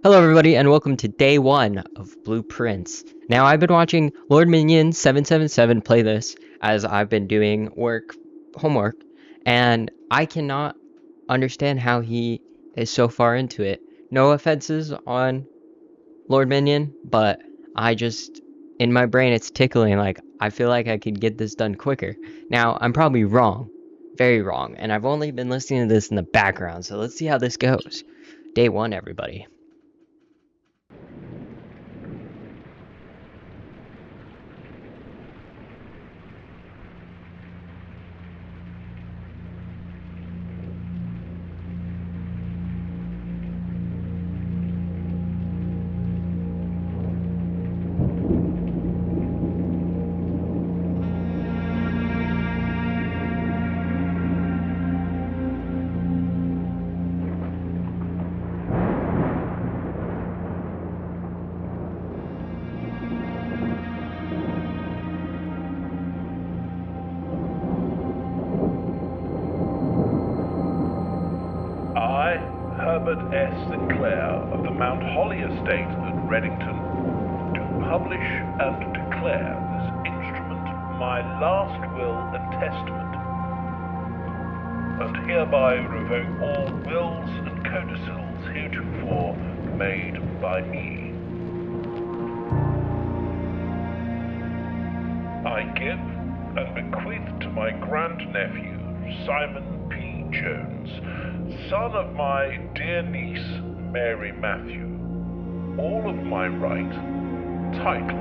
Hello everybody and welcome to day 1 of Blueprints. Now I've been watching Lord Minion 777 play this as I've been doing homework, and I cannot understand how he is so far into it. No offenses on Lord Minion, but in my brain it's tickling, like I feel like I could get this done quicker. Now I'm probably wrong, very wrong, and I've only been listening to this in the background, so let's see how this goes. Day 1 everybody. I, Herbert S. Sinclair of the Mount Holly Estate at Reddington, do publish and declare this instrument my last will and testament, and hereby revoke all wills and codicils heretofore made by me. I give and bequeath to my grandnephew, Simon P. Jones, son of my dear niece, Mary Matthew, all of my right, title,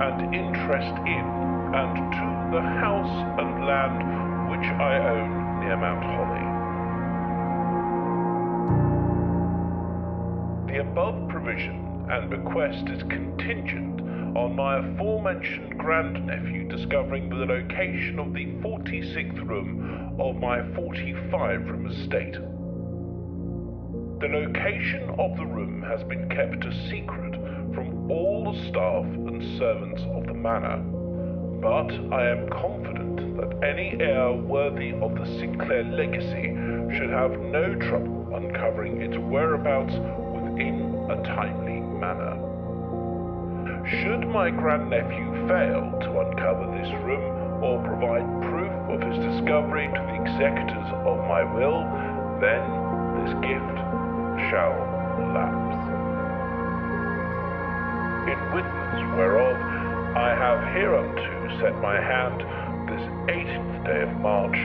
and interest in, and to the house and land which I own near Mount Holly. The above provision and bequest is contingent on my aforementioned grandnephew discovering the location of the 46th room of my 45-room estate. The location of the room has been kept a secret from all the staff and servants of the manor, but I am confident that any heir worthy of the Sinclair legacy should have no trouble uncovering its whereabouts within a timely manner. Should my grandnephew fail to uncover this room or provide proof of his discovery to the executors of my will, then this gift shall lapse. In witness whereof I have hereunto set my hand this 18th day of March,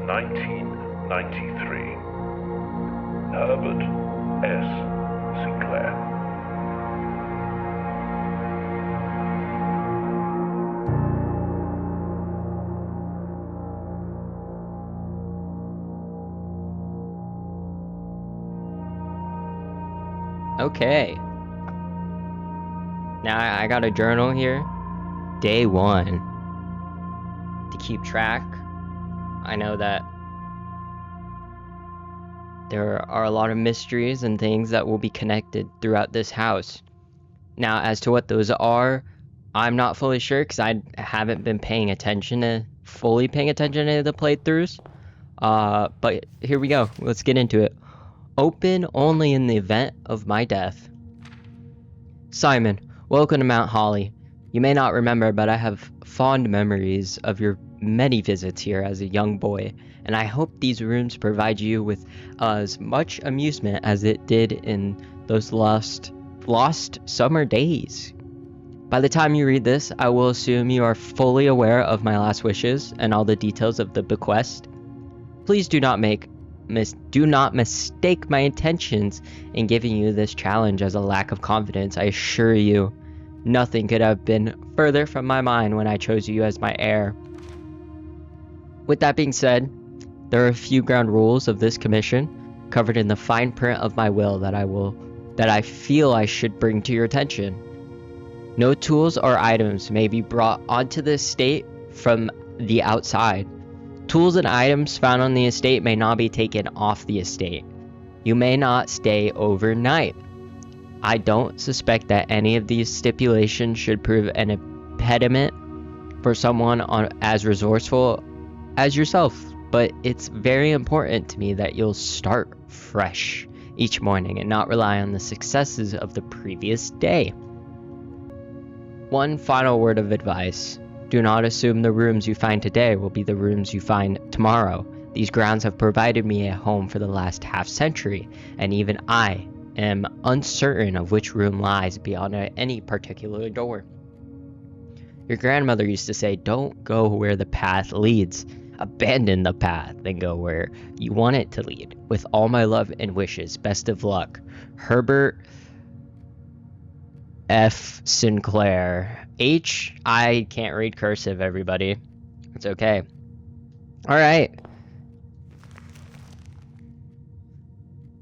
1993. Herbert S. Sinclair. Okay. Now I got a journal here. Day 1. To keep track. I know that there are a lot of mysteries and things that will be connected throughout this house. Now, as to what those are, I'm not fully sure because I haven't been fully paying attention to the playthroughs. But here we go. Let's get into it. Open only in the event of my death. Simon, welcome to Mount Holly. You may not remember, but I have fond memories of your many visits here as a young boy, and I hope these rooms provide you with as much amusement as it did in those lost summer days. By the time you read this, I will assume you are fully aware of my last wishes and all the details of the bequest. Please do not mistake my intentions in giving you this challenge as a lack of confidence. I assure you, nothing could have been further from my mind when I chose you as my heir. With that being said, there are a few ground rules of this commission covered in the fine print of my will that I feel I should bring to your attention. No tools or items may be brought onto the estate from the outside. Tools and items found on the estate may not be taken off the estate. You may not stay overnight. I don't suspect that any of these stipulations should prove an impediment for someone as resourceful as yourself, but it's very important to me that you'll start fresh each morning and not rely on the successes of the previous day. One final word of advice. Do not assume the rooms you find today will be the rooms you find tomorrow. These grounds have provided me a home for the last half-century, and even I am uncertain of which room lies beyond any particular door. Your grandmother used to say, don't go where the path leads. Abandon the path and go where you want it to lead. With all my love and wishes, best of luck. Herbert F. Sinclair. H. I can't read cursive, everybody. It's okay. Alright.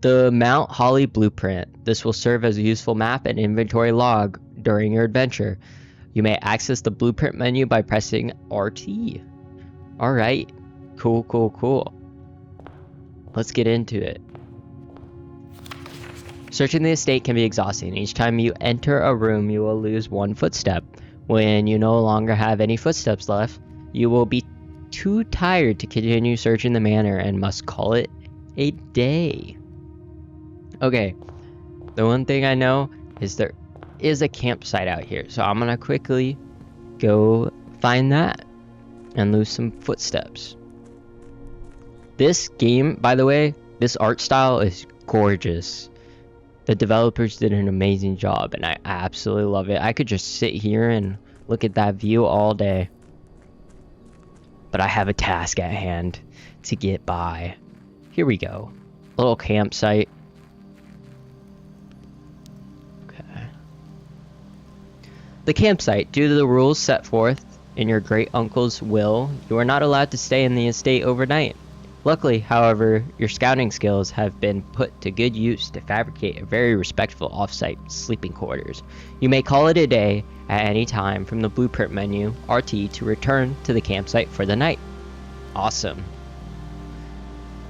The Mount Holly Blueprint. This will serve as a useful map and inventory log during your adventure. You may access the blueprint menu by pressing RT. Alright. Cool. Let's get into it. Searching the estate can be exhausting. Each time you enter a room, you will lose one footstep. When you no longer have any footsteps left, you will be too tired to continue searching the manor and must call it a day. Okay, the one thing I know is there is a campsite out here, so I'm gonna quickly go find that and lose some footsteps. This game, by the way, this art style is gorgeous. The developers did an amazing job, and I absolutely love it. I could just sit here and look at that view all day. But I have a task at hand to get by. Here we go. A little campsite. Okay. The campsite. Due to the rules set forth in your great uncle's will, you are not allowed to stay in the estate overnight. Luckily, however, your scouting skills have been put to good use to fabricate a very respectful off-site sleeping quarters. You may call it a day at any time from the blueprint menu, RT, to return to the campsite for the night. Awesome.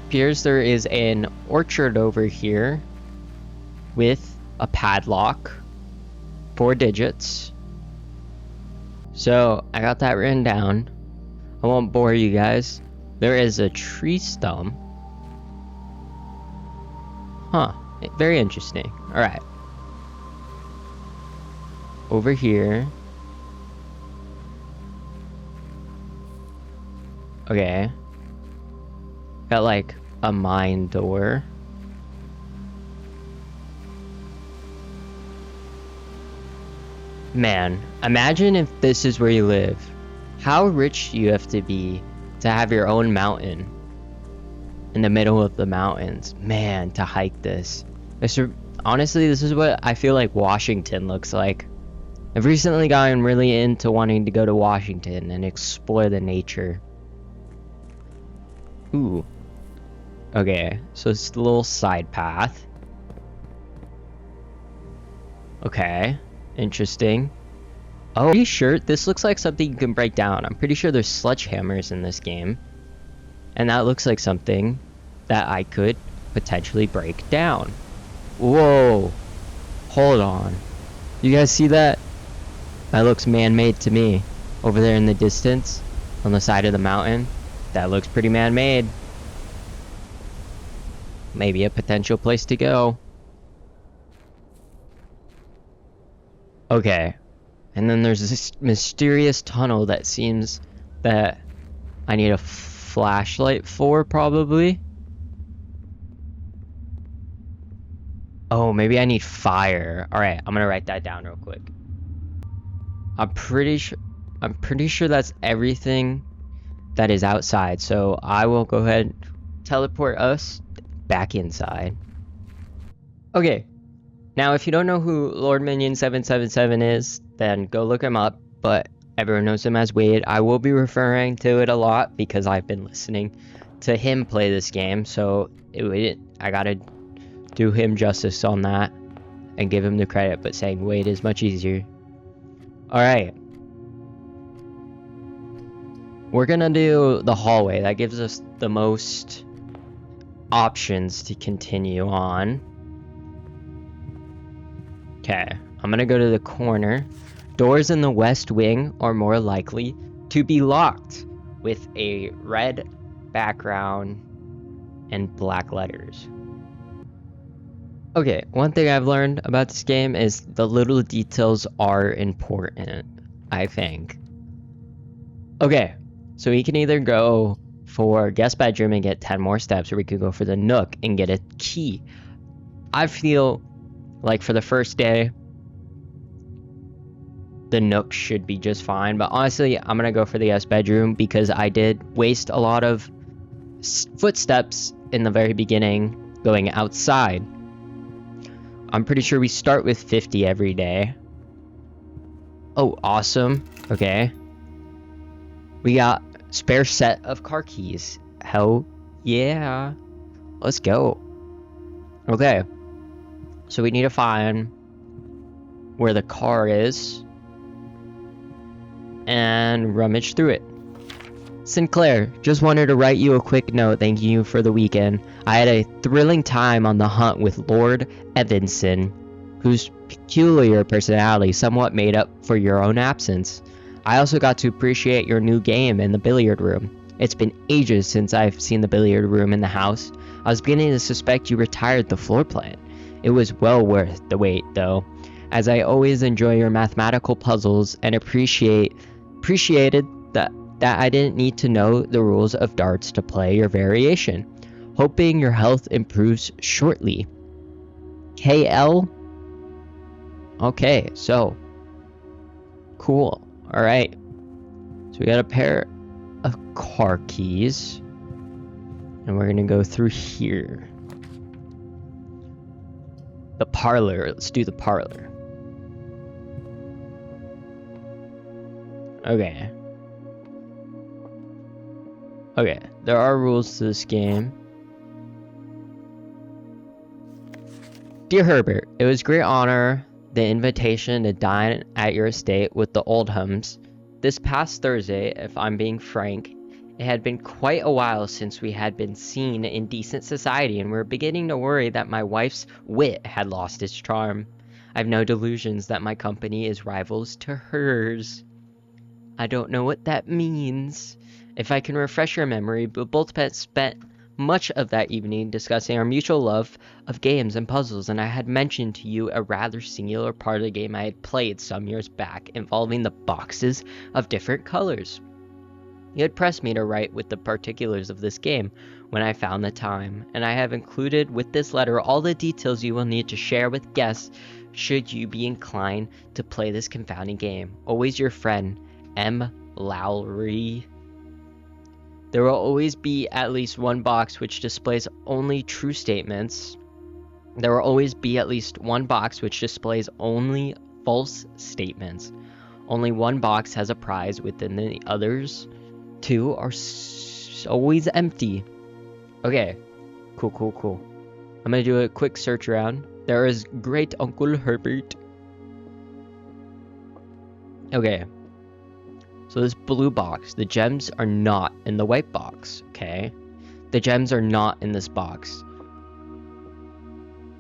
Appears there is an orchard over here with a padlock, 4 digits. So, I got that written down. I won't bore you guys. There is a tree stump. Huh. Very interesting. Alright. Over here. Okay. Got like a mine door. Man, imagine if this is where you live. How rich do you have to be to have your own mountain in the middle of the mountains? Man, to hike this. Honestly, this is what I feel like Washington looks like. I've recently gotten really into wanting to go to Washington and explore the nature. Ooh. Okay, so it's a little side path. Okay, interesting. Oh, are you sure? This looks like something you can break down. I'm pretty sure there's sledgehammers in this game. And that looks like something that I could potentially break down. Whoa. Hold on. You guys see that? That looks man-made to me. Over there in the distance, on the side of the mountain. That looks pretty man-made. Maybe a potential place to go. Okay. And then there's this mysterious tunnel that seems that I need a flashlight for, probably. Oh, maybe I need fire. Alright, I'm gonna write that down real quick. I'm pretty sure that's everything that is outside. So I will go ahead and teleport us back inside. Okay. Now, if you don't know who Lord Minion 777 is, then go look him up, but everyone knows him as Wade. I will be referring to it a lot because I've been listening to him play this game, so I gotta do him justice on that and give him the credit, but saying Wade is much easier. Alright. We're gonna do the hallway. That gives us the most options to continue on. Okay, I'm gonna go to the corner. Doors in the west wing are more likely to be locked with a red background and black letters. Okay, one thing I've learned about this game is the little details are important, I think. Okay, so we can either go for guest bedroom and get 10 more steps, or we could go for the nook and get a key. I feel like for the first day, the nook should be just fine, but honestly, I'm gonna go for the guest bedroom because I did waste a lot of footsteps in the very beginning going outside. I'm pretty sure we start with 50 every day. Oh, awesome. Okay. We got spare set of car keys. Hell yeah. Let's go. Okay. So we need to find where the car is and rummage through it. Sinclair, just wanted to write you a quick note thanking you for the weekend. I had a thrilling time on the hunt with Lord Evanson, whose peculiar personality somewhat made up for your own absence. I also got to appreciate your new game in the billiard room. It's been ages since I've seen the billiard room in the house. I was beginning to suspect you retired the floor plan. It was well worth the wait, though, as I always enjoy your mathematical puzzles and appreciated that I didn't need to know the rules of darts to play your variation. Hoping your health improves shortly. KL? Okay, so. Cool. Alright. So we got a pair of car keys. And we're gonna go through here. The parlor. Let's do the parlor. Okay. Okay, there are rules to this game. Dear Herbert, it was great honor the invitation to dine at your estate with the Oldhams. This past Thursday, if I'm being frank, it had been quite a while since we had been seen in decent society, and we were beginning to worry that my wife's wit had lost its charm. I've no delusions that my company is rivals to hers. I don't know what that means. If I can refresh your memory, we both spent much of that evening discussing our mutual love of games and puzzles, and I had mentioned to you a rather singular part of the game I had played some years back involving the boxes of different colors. You had pressed me to write with the particulars of this game when I found the time, and I have included with this letter all the details you will need to share with guests should you be inclined to play this confounding game. Always your friend, M. Lowry. There will always be at least one box which displays only true statements. There will always be at least one box which displays only false statements. Only one box has a prize within the others. Two are always empty. Okay, cool. I'm gonna do a quick search around. There is Great Uncle Herbert. Okay. So this blue box, the gems are not in the white box, okay? The gems are not in this box.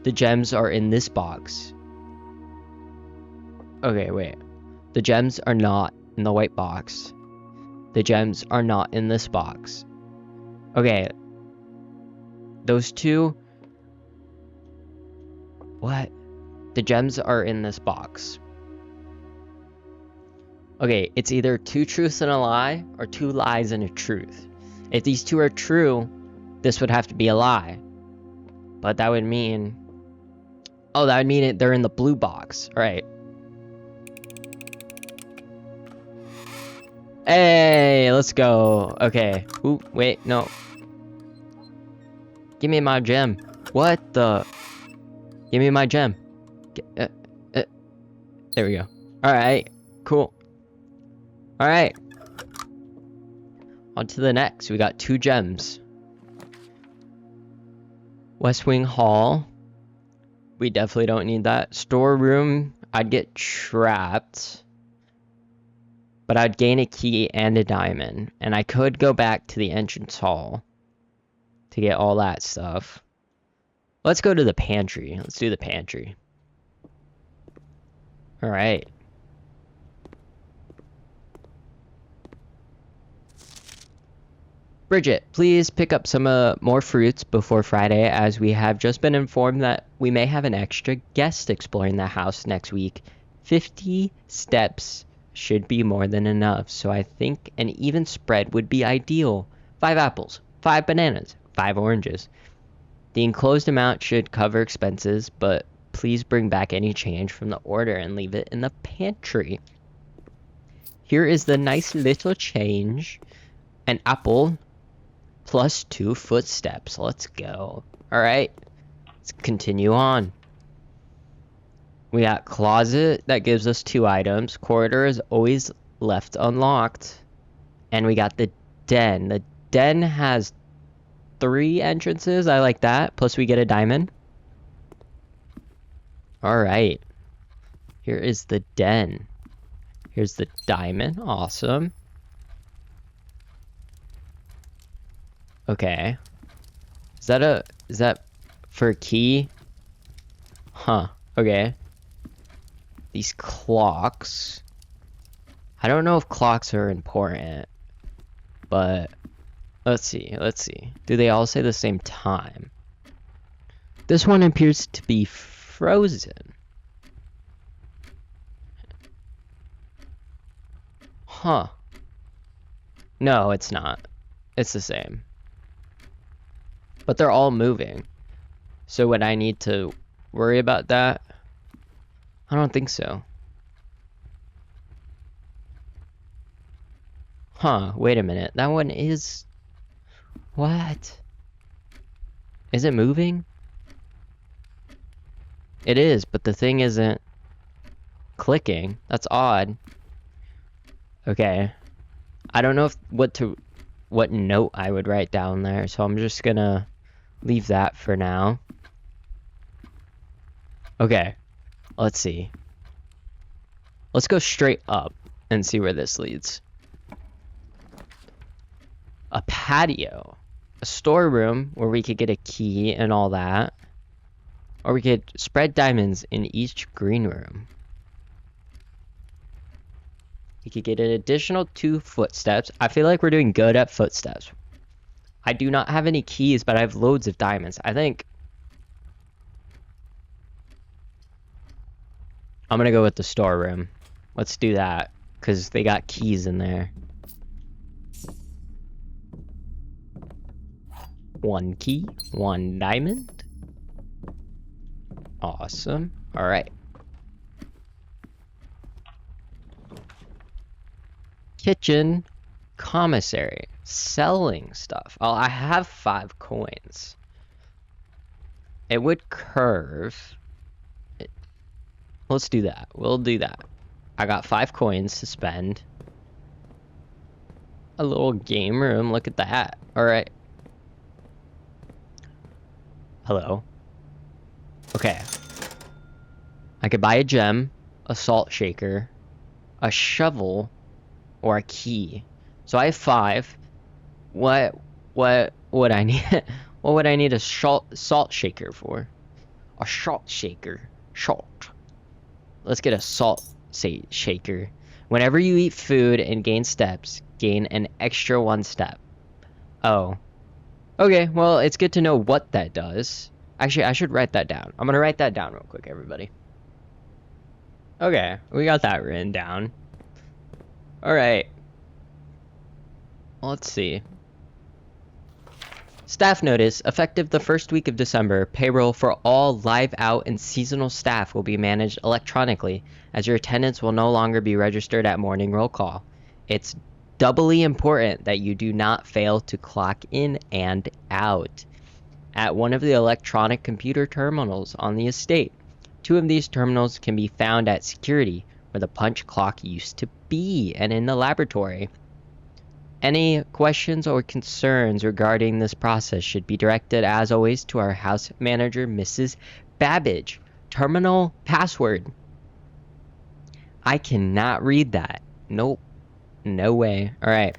The gems are in this box. Okay, wait. The gems are not in the white box. The gems are not in this box. Okay. Those two... What? The gems are in this box. Okay, it's either two truths and a lie, or two lies and a truth. If these two are true, this would have to be a lie. But that would mean... Oh, that would mean they're in the blue box. Alright. Hey, let's go. Okay. Ooh, wait, no. Give me my gem. What the... Give me my gem. There we go. Alright, cool. Alright. On to the next. We got 2 gems. West Wing Hall. We definitely don't need that. Storeroom. I'd get trapped. But I'd gain a key and a diamond. And I could go back to the entrance hall to get all that stuff. Let's go to the pantry. Let's do the pantry. Alright. Bridget, please pick up some more fruits before Friday, as we have just been informed that we may have an extra guest exploring the house next week. 50 steps should be more than enough, so I think an even spread would be ideal. 5 apples, 5 bananas, 5 oranges. The enclosed amount should cover expenses, but please bring back any change from the order and leave it in the pantry. Here is the nice little change. An apple plus 2 footsteps. Let's go. Alright, let's continue on. We got closet that gives us 2 items. Corridor is always left unlocked. And we got the den. The den has 3 entrances. I like that. Plus we get a diamond. Alright. Here is the den. Here's the diamond. Awesome. Okay. Is that for a key? Huh. Okay. These clocks. I don't know if clocks are important, but let's see. Do they all say the same time? This one appears to be frozen. Huh. No, it's not. It's the same. But they're all moving. So would I need to worry about that? I don't think so. Huh, wait a minute. That one is... What? Is it moving? It is, but the thing isn't clicking. That's odd. Okay. I don't know what note I would write down there, so I'm just gonna leave that for now. Okay, let's see. Let's go straight up and see where this leads. A patio. A storeroom where we could get a key and all that. Or we could spread diamonds in each green room. We could get an additional 2 footsteps. I feel like we're doing good at footsteps. I do not have any keys, but I have loads of diamonds. I think I'm gonna go with the storeroom. Let's do that, because they got keys in there. 1 key, 1 diamond. Awesome. Alright. Kitchen commissary. Selling stuff. Oh, I have 5 coins. It would curve. Let's do that. We'll do that. I got 5 coins to spend. A little game room. Look at that. Alright. Hello. Okay. I could buy a gem, a salt shaker, a shovel, or a key. So I have 5. What would I need? What would I need a salt shaker for? A salt shaker. Salt. Let's get a salt shaker. Whenever you eat food and gain steps, gain an extra 1 step. Oh. Okay, well, it's good to know what that does. Actually, I should write that down. I'm gonna write that down real quick, everybody. Okay, we got that written down. Alright. Let's see. Staff notice, effective the first week of December, payroll for all live out and seasonal staff will be managed electronically, as your attendance will no longer be registered at morning roll call. It's doubly important that you do not fail to clock in and out at one of the electronic computer terminals on the estate. 2 of these terminals can be found at security, where the punch clock used to be, and in the laboratory. Any questions or concerns regarding this process should be directed, as always, to our house manager, Mrs. Babbage. Terminal password. I cannot read that. Nope. No way. Alright.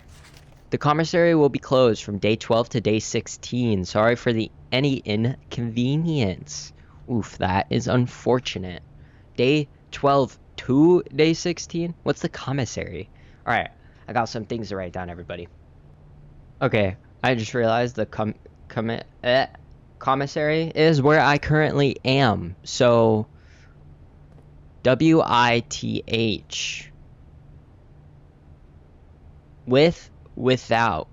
The commissary will be closed from day 12 to day 16. Sorry for any inconvenience. Oof, that is unfortunate. Day 12 to day 16? What's the commissary? Alright, I got some things to write down, everybody. Okay, I just realized the commissary is where I currently am. So WITH. Without.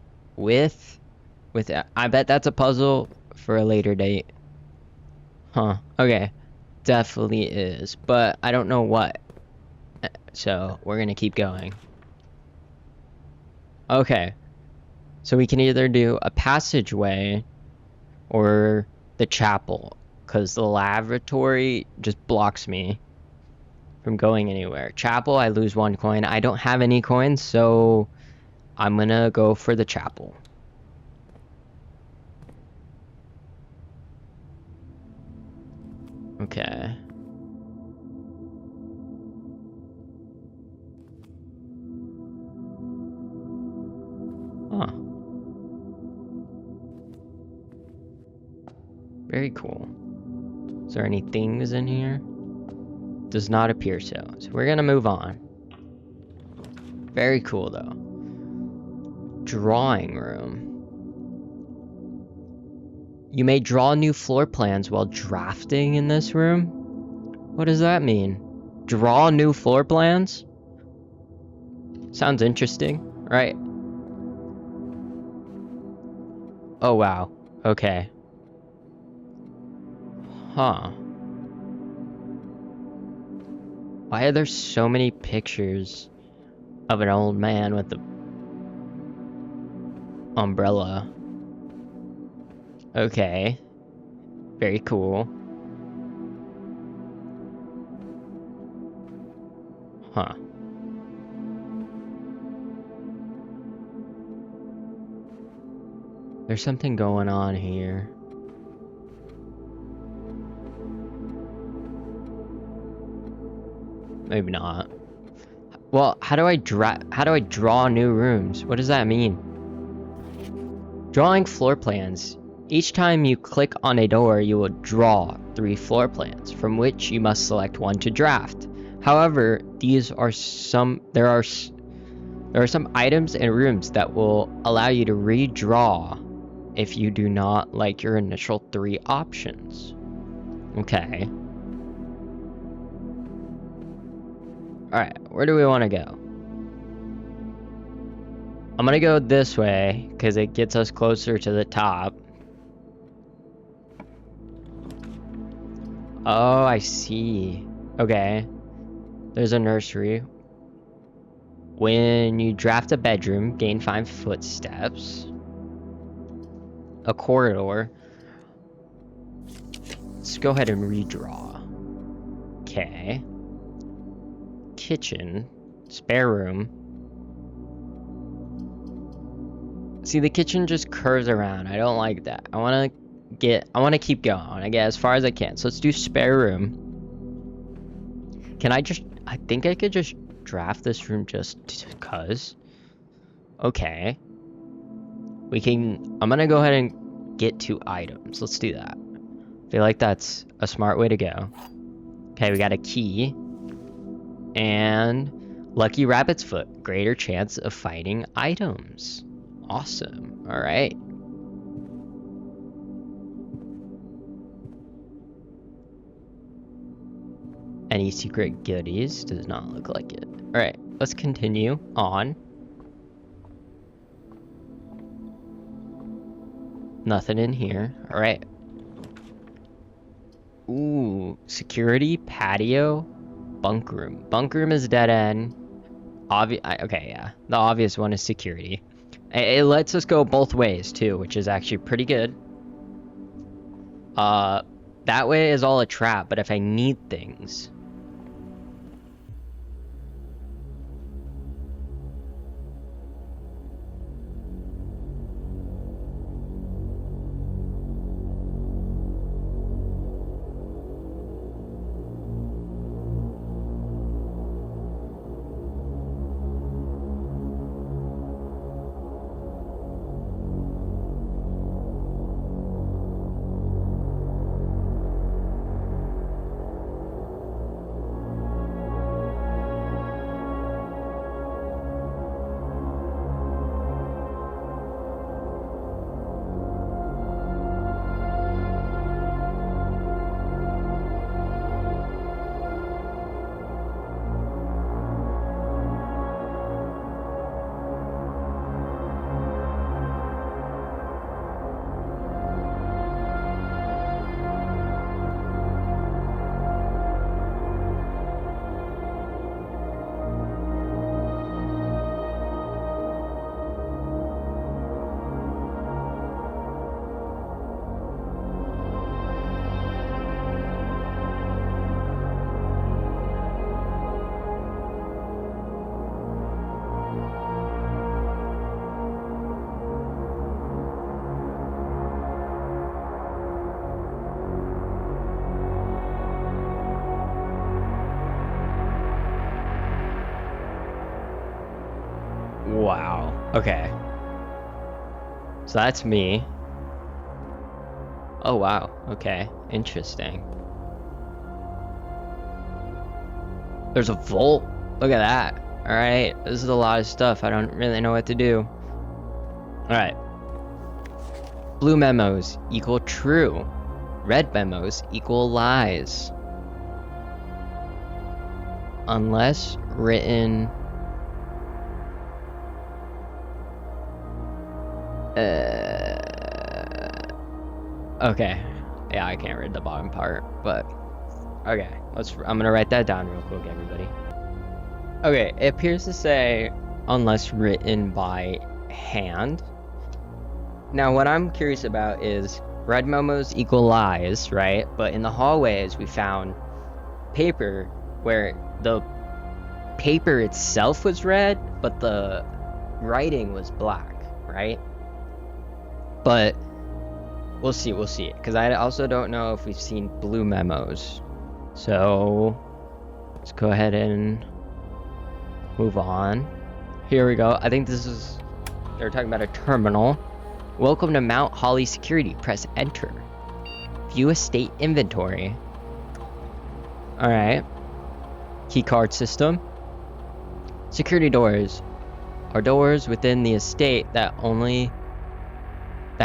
I bet that's a puzzle for a later date. Huh. Okay. Definitely is. But I don't know what. So we're gonna keep going. Okay. So we can either do a passageway or the chapel, because the lavatory just blocks me from going anywhere. Chapel, I lose 1 coin. I don't have any coins, so I'm gonna go for the chapel. Okay. Huh. Very cool. Is there any things in here? Does not appear so. So we're gonna move on. Very cool though. Drawing room. You may draw new floor plans while drafting in this room? What does that mean? Draw new floor plans? Sounds interesting, right? Oh wow. Okay. Huh. Why are there so many pictures of an old man with the umbrella? Okay. Very cool. Huh. There's something going on here. Maybe not. Well, how do I draw new rooms? What does that mean? Drawing floor plans. Each time you click on a door, you will draw 3 floor plans, from which you must select one to draft. However, there are some items and rooms that will allow you to redraw if you do not like your initial 3 options. Okay. Alright, where do we want to go? I'm gonna go this way, because it gets us closer to the top. Oh, I see. Okay. There's a nursery. When you draft a bedroom, gain 5 footsteps. A corridor. Let's go ahead and redraw. Okay. Kitchen. Spare room. See, the kitchen just curves around. I don't like that. I want to keep going. I want to get as far as I can. So let's do spare room. I think I could just draft this room just cuz. Okay. I'm gonna go ahead and get 2 items. Let's do that. I feel like that's a smart way to go. Okay, we got a key. And Lucky Rabbit's Foot. Greater chance of finding items. Awesome. Alright. Any secret goodies? Does not look like it. Alright, let's continue on. Nothing in here. Alright. Ooh, security, patio, bunk room. Bunk room is dead end. Okay, yeah. The obvious one is security. It lets us go both ways too, which is actually pretty good. That way is all a trap, but if I need things... Wow. Okay. So that's me. Oh, wow. Okay. Interesting. There's a vault. Look at that. Alright. This is a lot of stuff. I don't really know what to do. Alright. Blue memos equal true. Red memos equal lies. Unless written... Okay. Yeah, I can't read the bottom part, but... Okay, I'm gonna write that down real quick, everybody. Okay, it appears to say, unless written by hand. Now, what I'm curious about is, red memos equal lies, right? But in the hallways, we found paper where the paper itself was red, but the writing was black, right? But we'll see, because I also don't know if we've seen blue memos. So let's go ahead and move on. Here we go. I think they're talking about a terminal. Welcome to Mount Holly Security. Press enter. View estate inventory. Alright. Keycard system. Security doors are doors within the estate that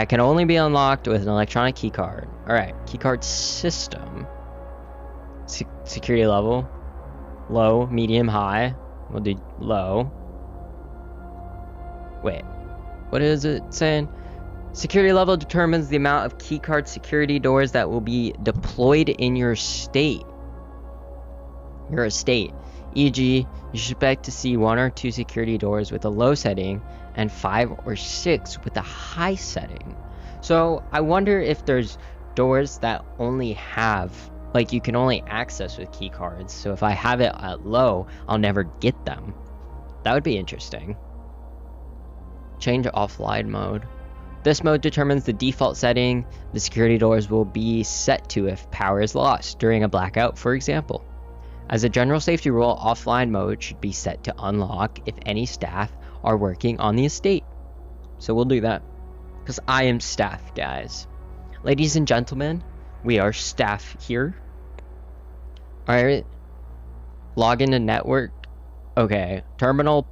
can only be unlocked with an electronic keycard. Alright. Keycard system. Security level. Low, medium, high. We'll do low. Wait. What is it saying? Security level determines the amount of keycard security doors that will be deployed in your estate. E.g., you should expect to see 1 or 2 security doors with a low setting and 5 or 6 with a high setting. So I wonder if there's doors that only have, like, you can only access with key cards. So if I have it at low, I'll never get them. That would be interesting. Change offline mode. This mode determines the default setting the security doors will be set to if power is lost during a blackout, for example. As a general safety rule, offline mode should be set to unlock if any staff are working on the estate. So we'll do that. Because I am staff, guys. Ladies and gentlemen, we are staff here. Alright. Log into network. Okay. Terminal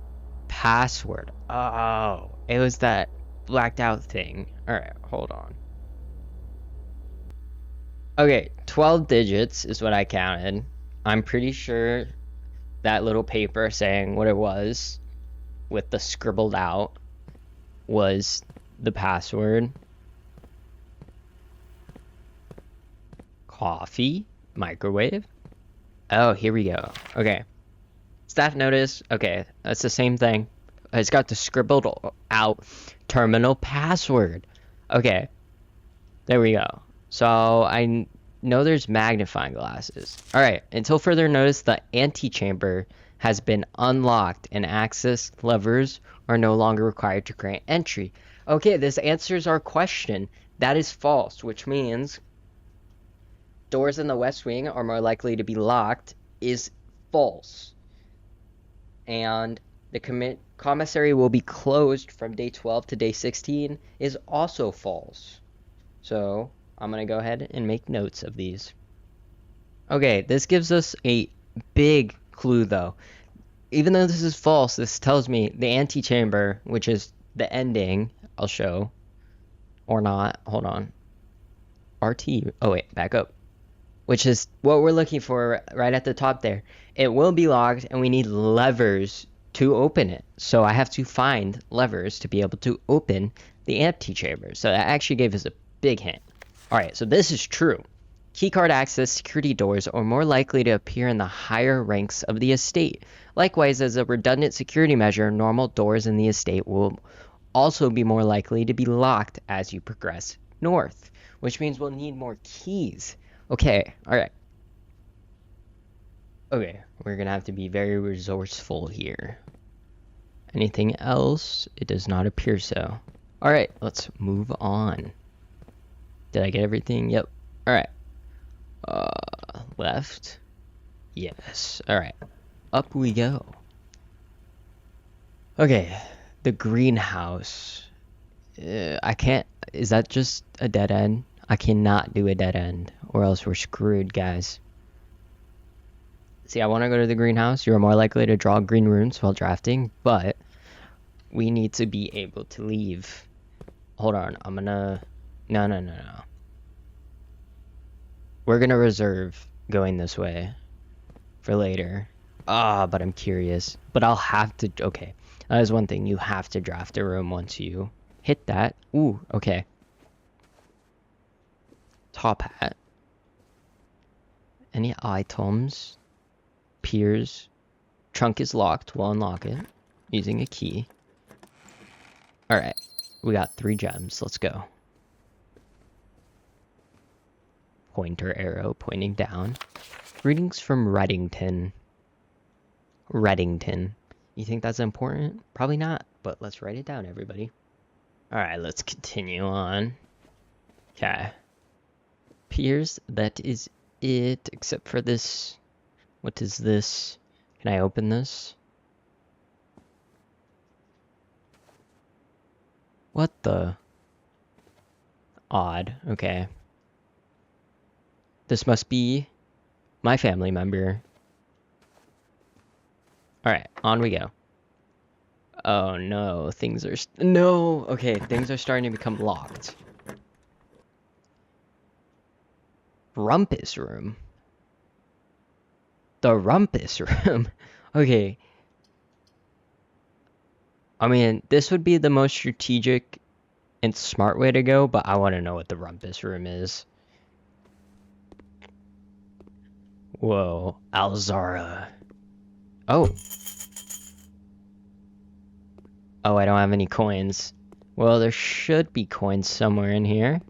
password. Oh, it was that blacked out thing. Alright, hold on. Okay, 12 digits is what I counted. I'm pretty sure that little paper saying what it was with the scribbled out was the password. Coffee, microwave. Oh, here we go. Okay. Staff notice. Okay, that's the same thing. It's got the scribbled out terminal password. Okay. There we go. So I know there's magnifying glasses. Alright, until further notice, the antechamber has been unlocked and access levers are no longer required to grant entry. Okay, this answers our question. That is false, which means doors in the West Wing are more likely to be locked is false. And the commissary will be closed from day 12 to day 16 is also false. So I'm going to go ahead and make notes of these. Okay, this gives us a big clue though. Even though this is false, this tells me the antechamber, which is the ending, I'll show. Or not. Hold on. RT. Oh wait, back up. Which is what we're looking for right at the top there. It will be locked and we need levers to open it. So I have to find levers to be able to open the antechamber. So that actually gave us a big hint. Alright, so this is true. Keycard access security doors are more likely to appear in the higher ranks of the estate. Likewise, as a redundant security measure, normal doors in the estate will also be more likely to be locked as you progress north, which means we'll need more keys. Okay, alright. Okay, we're gonna have to be very resourceful here. Anything else? It does not appear so. Alright, let's move on. Did I get everything? Yep. Alright. Left. Yes. Alright. Up we go. Okay. The greenhouse. I can't. Is that just a dead end? I cannot do a dead end, or else we're screwed, guys. See, I want to go to the greenhouse. You're more likely to draw green runes while drafting, but we need to be able to leave. Hold on, I'm gonna... No. We're gonna reserve going this way for later. But I'm curious. But I'll have to... Okay, that is one thing. You have to draft a room once you hit that. Ooh, okay. Top hat. Any items? Piers. Trunk is locked. We'll unlock it using a key. Alright. We got 3 gems. Let's go. Pointer arrow pointing down. Greetings from Reddington. Reddington. You think that's important? Probably not, but let's write it down, everybody. Alright, let's continue on. Okay. Piers, that is it, except for this. What is this? Can I open this? What the? Odd. Okay. This must be my family member. Alright, on we go. Oh no, things are... No! Okay, things are starting to become locked. Rumpus room. The rumpus room? Okay. I mean, this would be the most strategic and smart way to go, but I want to know what the rumpus room is. Whoa, Alzara. Oh. Oh, I don't have any coins. Well, there should be coins somewhere in here.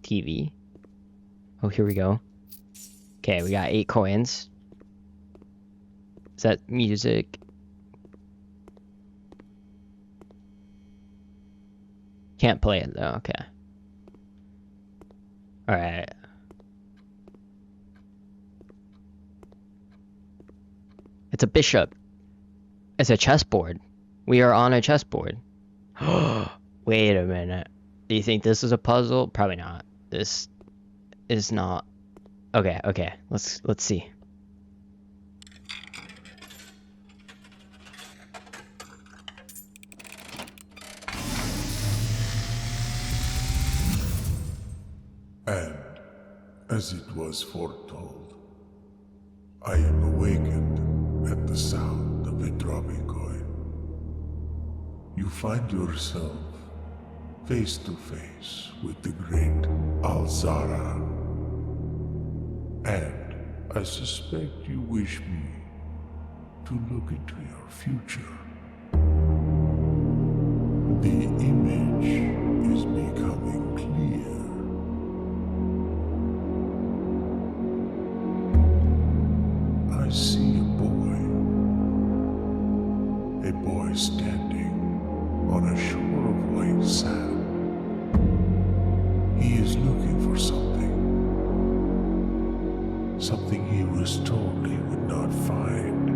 TV. Oh, here we go. Okay, we got 8 coins. Is that music? Can't play it though, okay. Alright. It's a bishop. It's a chessboard. We are on a chessboard. Wait a minute. Do you think this is a puzzle? Probably not. This is not. Okay. Let's see. And, as it was foretold, I am awakened at the sound of a dropping coin. You find yourself face to face with the great Alzara. And I suspect you wish me to look into your future. The image is becoming clear. I see a boy standing on a shore of white sand. He is looking for something he was told he would not find.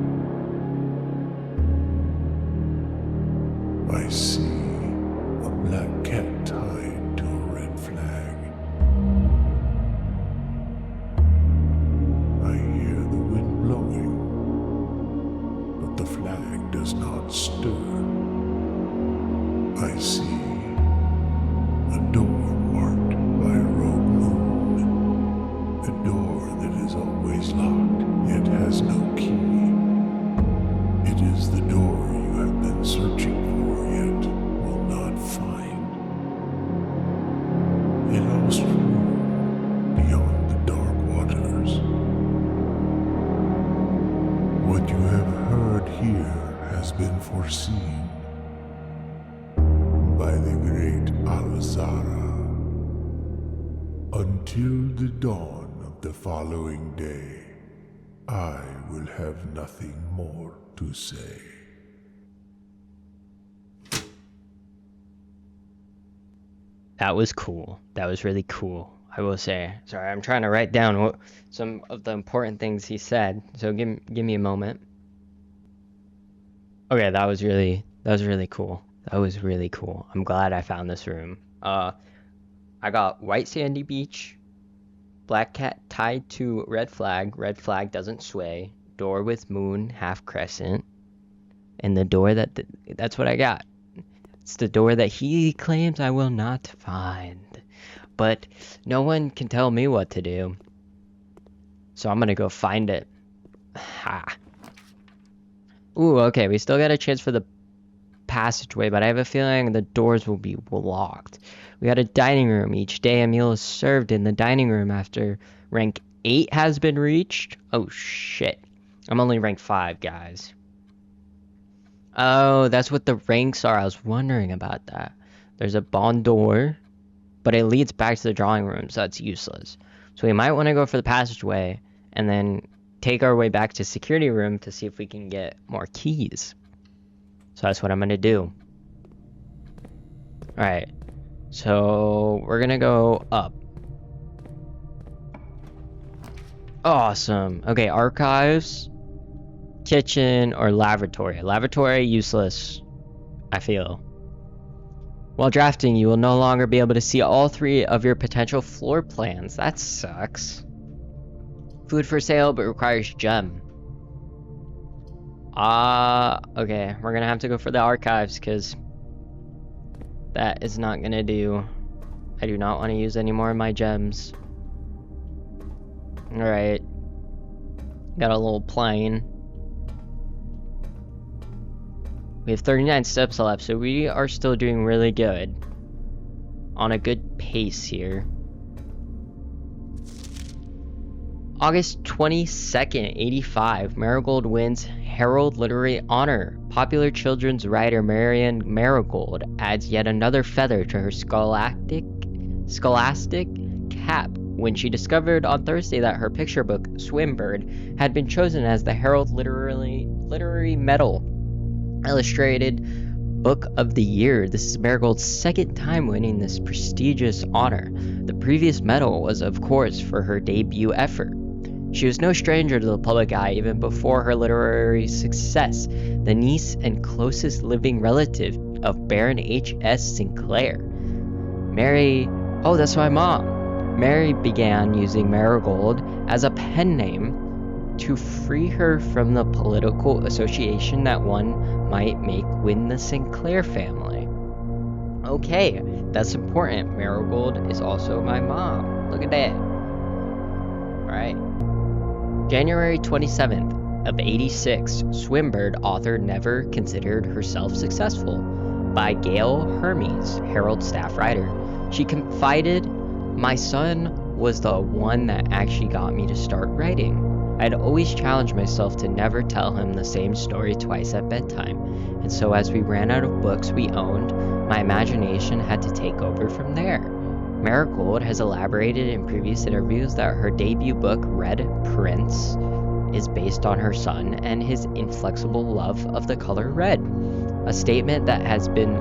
I see a black cat tied to a red flag. I hear the wind blowing, but the flag does not stir. I see a door marked by a rogue moon, a door that is always locked, yet has no key. It is the door you have been searching for, yet will not find. A lost room beyond the dark waters. What you have heard here has been foreseen by the great Alzara. Until the dawn of the following day, I will have nothing more to say. That was cool. That was really cool, I will say. Sorry, I'm trying to write down some of the important things he said, so give me a moment. Okay, that was really cool. That was really cool. I'm glad I found this room. I got white sandy beach, black cat tied to red flag doesn't sway, door with moon, half crescent, and the door that's what I got. It's the door that he claims I will not find. But no one can tell me what to do. So I'm gonna go find it. Ha. Ooh, okay, we still got a chance for the passageway, but I have a feeling the doors will be locked. We got a dining room. Each day a meal is served in the dining room after rank 8 has been reached. Oh shit. I'm only rank 5, guys. Oh, that's what the ranks are. I was wondering about that. There's a bond door, but it leads back to the drawing room, so that's useless. So we might want to go for the passageway and then take our way back to security room to see if we can get more keys. So that's what I'm gonna do. Alright, so we're gonna go up. Awesome. Okay, archives, kitchen, or lavatory. Lavatory, useless, I feel. While drafting, you will no longer be able to see all 3 of your potential floor plans. That sucks. Food for sale, but requires gem. Okay, we're gonna have to go for the archives, because that is not gonna do. I do not want to use any more of my gems. Alright. Got a little plane. We have 39 steps left, so we are still doing really good. On a good pace here. August 22nd, 85, Marigold wins Herald Literary Honor. Popular children's writer Marian Marigold adds yet another feather to her scholastic cap when she discovered on Thursday that her picture book, Swimbird, had been chosen as the Herald Literary Medal Illustrated Book of the Year. This is Marigold's second time winning this prestigious honor. The previous medal was, of course, for her debut effort. She was no stranger to the public eye even before her literary success, the niece and closest living relative of Baron H.S. Sinclair. That's my mom. Mary began using Marigold as a pen name to free her from the political association that one might make with the Sinclair family. Okay, that's important. Marigold is also my mom. Look at that. Alright. January 27th of 86, Swimbird author never considered herself successful by Gail Hermes, Herald staff writer. She confided, "My son was the one that actually got me to start writing. I'd always challenged myself to never tell him the same story twice at bedtime, and so as we ran out of books we owned, my imagination had to take over from there." Marigold has elaborated in previous interviews that her debut book, Red Prince, is based on her son and his inflexible love of the color red, a statement that has been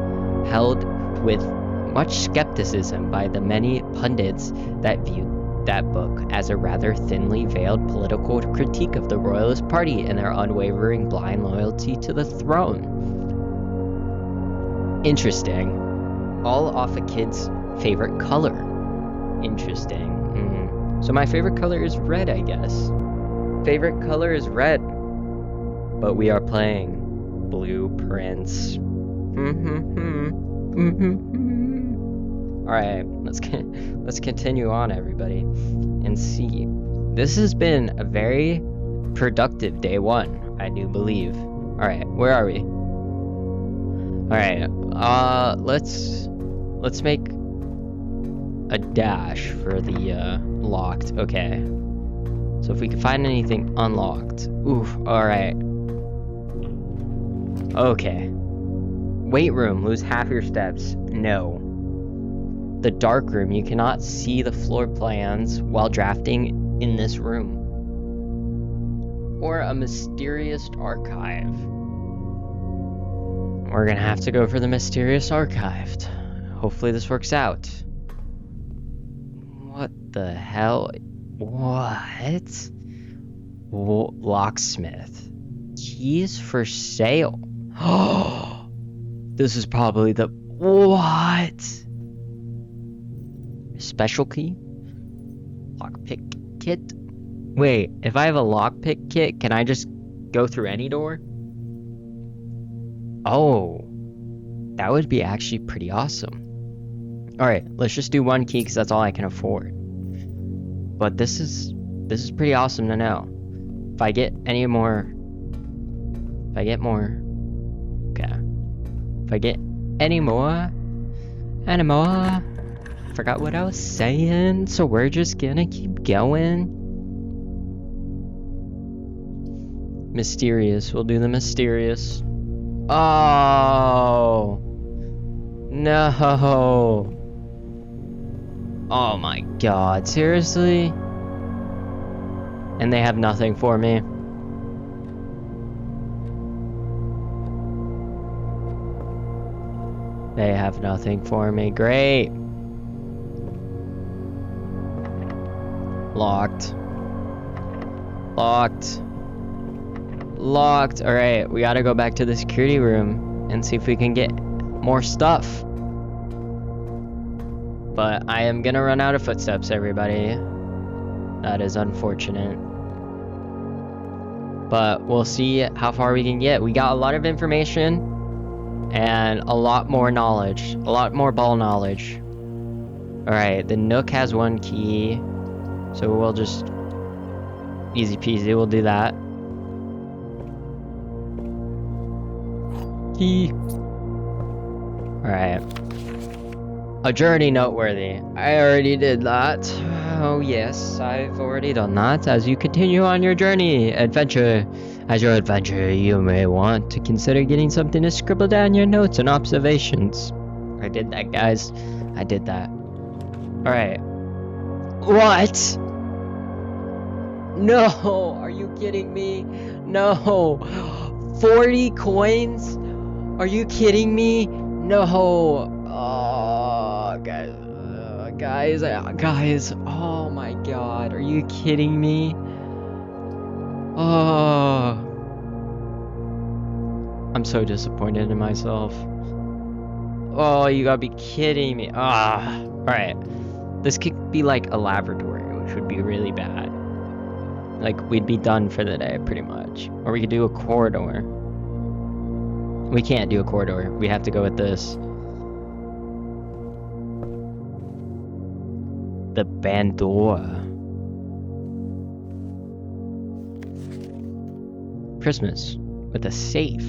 held with much skepticism by the many pundits that viewed that book as a rather thinly veiled political critique of the Royalist Party and their unwavering blind loyalty to the throne. Interesting. All off a kid's favorite color. Interesting. So my favorite color is red, I guess. Favorite color is red. But we are playing Blueprints. Alright, let's continue on, everybody, and see. This has been a very productive day 1, I do believe. Alright, where are we? Alright, let's make a dash for the locked. Okay. So if we can find anything unlocked. Oof, alright. Okay. Weight room, lose half your steps. No. The dark room, you cannot see the floor plans while drafting in this room. Or a mysterious archive. We're gonna have to go for the mysterious archive. Hopefully this works out. What the hell? What? Locksmith. Keys for sale. Oh, this is probably the... What? Special key? Lockpick kit? Wait, if I have a lockpick kit, can I just go through any door? Oh, that would be actually pretty awesome. Alright, let's just do one key because that's all I can afford. But this is pretty awesome to know. If I get any more... If I get more... Okay. If I get any more... Forgot what I was saying, so we're just gonna keep going. Mysterious, we'll do the mysterious. Oh! No! Oh my god, seriously? And they have nothing for me. They have nothing for me. Great. Locked. Locked. Locked. Alright, we gotta go back to the security room and see if we can get more stuff. But I am gonna run out of footsteps, everybody. That is unfortunate. But we'll see how far we can get. We got a lot of information and a lot more knowledge. A lot more ball knowledge. Alright, the Nook has one key. So we'll just... Easy peasy, we'll do that. Key. Alright. A journey noteworthy. I already did that. Oh yes, I've already done that. As you continue on your journey, adventure. As your adventure, you may want to consider getting something to scribble down your notes and observations. I did that, guys. I did that. Alright. What? No! Are you kidding me? No! 40 coins? Are you kidding me? No! Oh, guys, oh my god, are you kidding me? Oh, I'm so disappointed in myself. Oh, you gotta be kidding me. Alright. This could be like a laboratory, which would be really bad. Like, we'd be done for the day, pretty much. Or we could do a corridor. We can't do a corridor. We have to go with this. The Bandora. Christmas with a safe.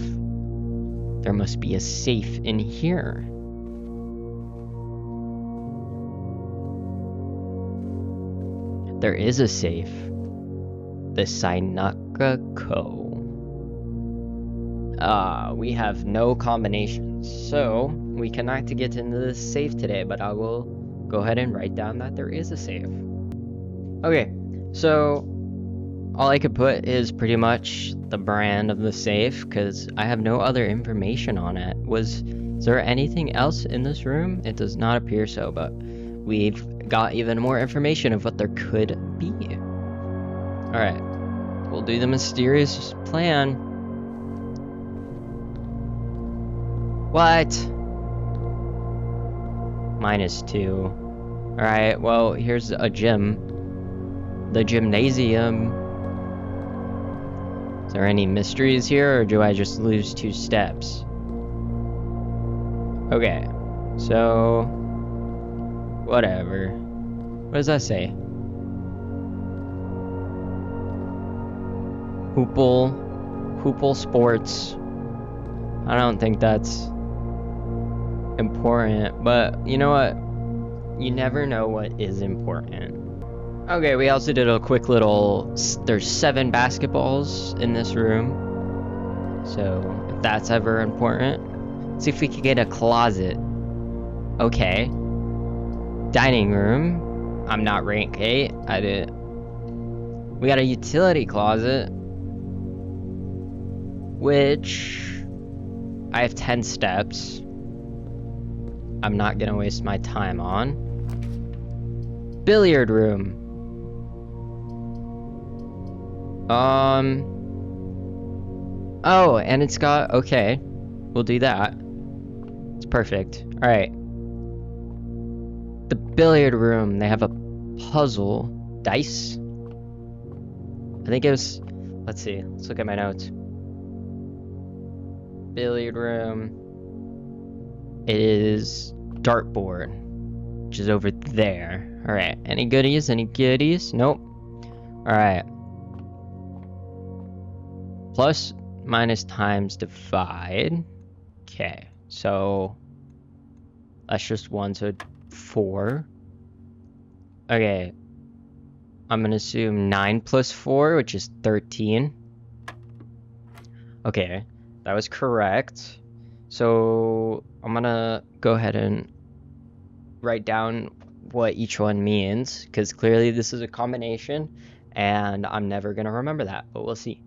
There must be a safe in here. There is a safe. The Sinaka Co. We have no combinations, so we cannot get into this safe today, but I will go ahead and write down that there is a safe. Okay, so all I could put is pretty much the brand of the safe, because I have no other information on it. Is there anything else in this room? It does not appear so, but we've got even more information of what there could be. Alright, we'll do the mysterious plan. What? -2. Alright, well, here's a gym. The gymnasium. Is there any mysteries here, or do I just lose 2 steps? Okay, so... whatever. What does that say? Hoople Sports. I don't think that's important, but you know what? You never know what is important. Okay, we also did a quick little... There's 7 basketballs in this room. So, if that's ever important. Let's see if we can get a closet. Okay. Dining room. I'm not rank 8. I did. We got a utility closet. Which... I have 10 steps. I'm not gonna waste my time on. Billiard room. Oh, and it's got... okay. we'll do that. It's perfect. Alright. The billiard room, they have a puzzle. Dice? I think it was... Let's see. Let's look at my notes. Billiard room. It is dartboard, which is over there. Alright. Any goodies? Any goodies? Nope. Alright. Plus, minus, times, divide. Okay. So... that's just 1, so 4. Okay. I'm gonna assume 9 plus 4, which is 13. Okay, that was correct. So I'm gonna go ahead and write down what each one means, because clearly this is a combination, and I'm never gonna remember that, but we'll see.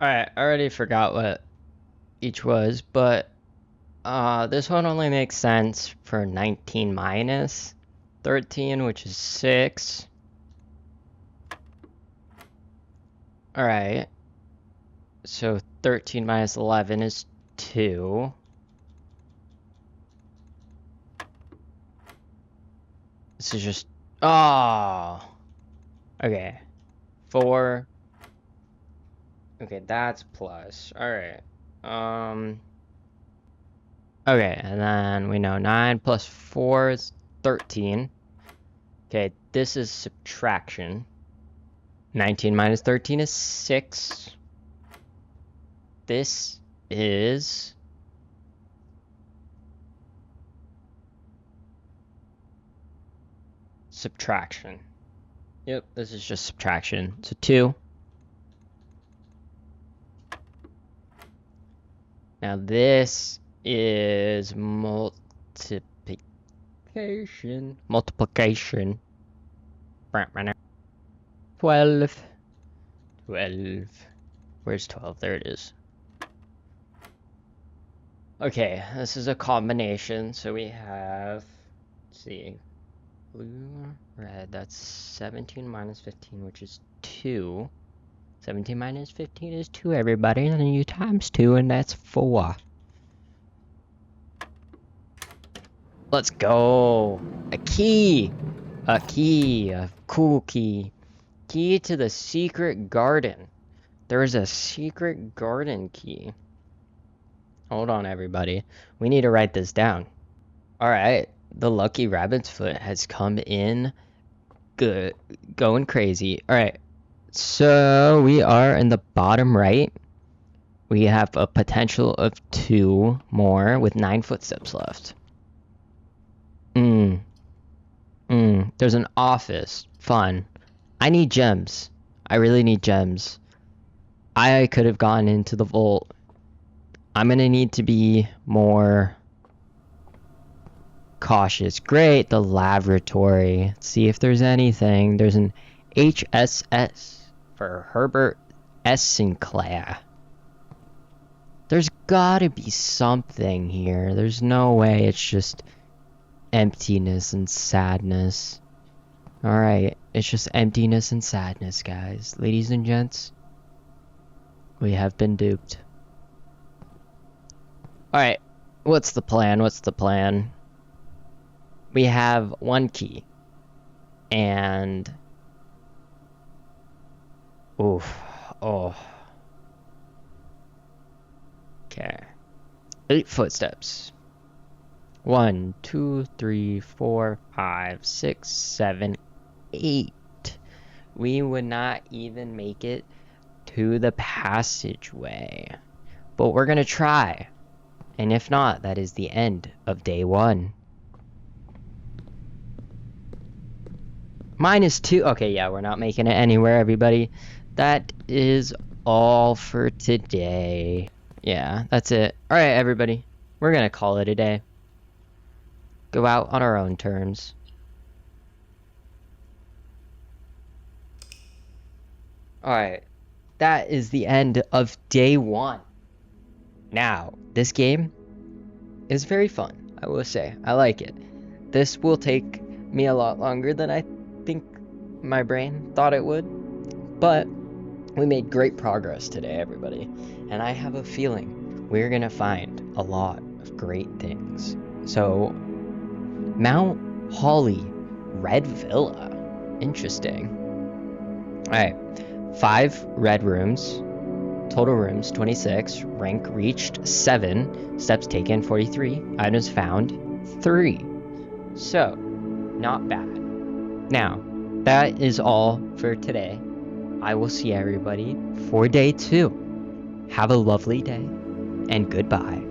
Alright, I already forgot what each was, but this one only makes sense for 19 minus 13, which is 6. Alright. So 13 minus 11 is 2. This is just... oh! Okay. 4. Okay, that's plus. Alright. Okay, and then we know 9 plus 4 is 13. Okay, this is subtraction. 19 minus 13 is 6. This is... subtraction. Yep, this is just subtraction. So 2. Now this is multiplication. 12. Where's 12? There it is. Okay, this is a combination. So we have, let's see, blue, red. That's 17 minus 15, which is 2. 17 minus 15 is 2, everybody. And then you times 2, and that's 4. Let's go. A key. A key. A cool key. Key to the secret garden. There is a secret garden key. Hold on, everybody. We need to write this down. Alright. The lucky rabbit's foot has come in good. Going crazy. Alright. So we are in the bottom right. We have a potential of 2 more with 9 footsteps left. There's an office. Fun. I need gems. I really need gems. I could have gone into the vault. I'm gonna need to be more cautious. Great, the laboratory. Let's see if there's anything. There's an HSS for Herbert S. Sinclair. There's gotta be something here. There's no way it's just emptiness and sadness. Alright, it's just emptiness and sadness, guys. Ladies and gents, we have been duped. Alright, what's the plan? What's the plan? We have 1 key. And... oof. Oh. Okay. 8 footsteps. 1, 2, 3, 4, 5, 6, 7, 8. We would not even make it to the passageway. But we're gonna try. And if not, that is the end of day 1. -2. Okay, yeah, we're not making it anywhere, everybody. That is all for today. Yeah, that's it. Alright, everybody. We're gonna call it a day. Go out on our own terms. Alright. That is the end of day 1. Now, this game is very fun, I will say. I like it. This will take me a lot longer than I think my brain thought it would. But we made great progress today, everybody. And I have a feeling we're gonna find a lot of great things. So, Mount Holly Red Villa. Interesting. Alright, 5 red rooms. Total rooms 26. Rank reached 7. Steps taken 43. Items found 3. So, not bad. Now, that is all for today. I will see everybody for day 2. Have a lovely day, and goodbye.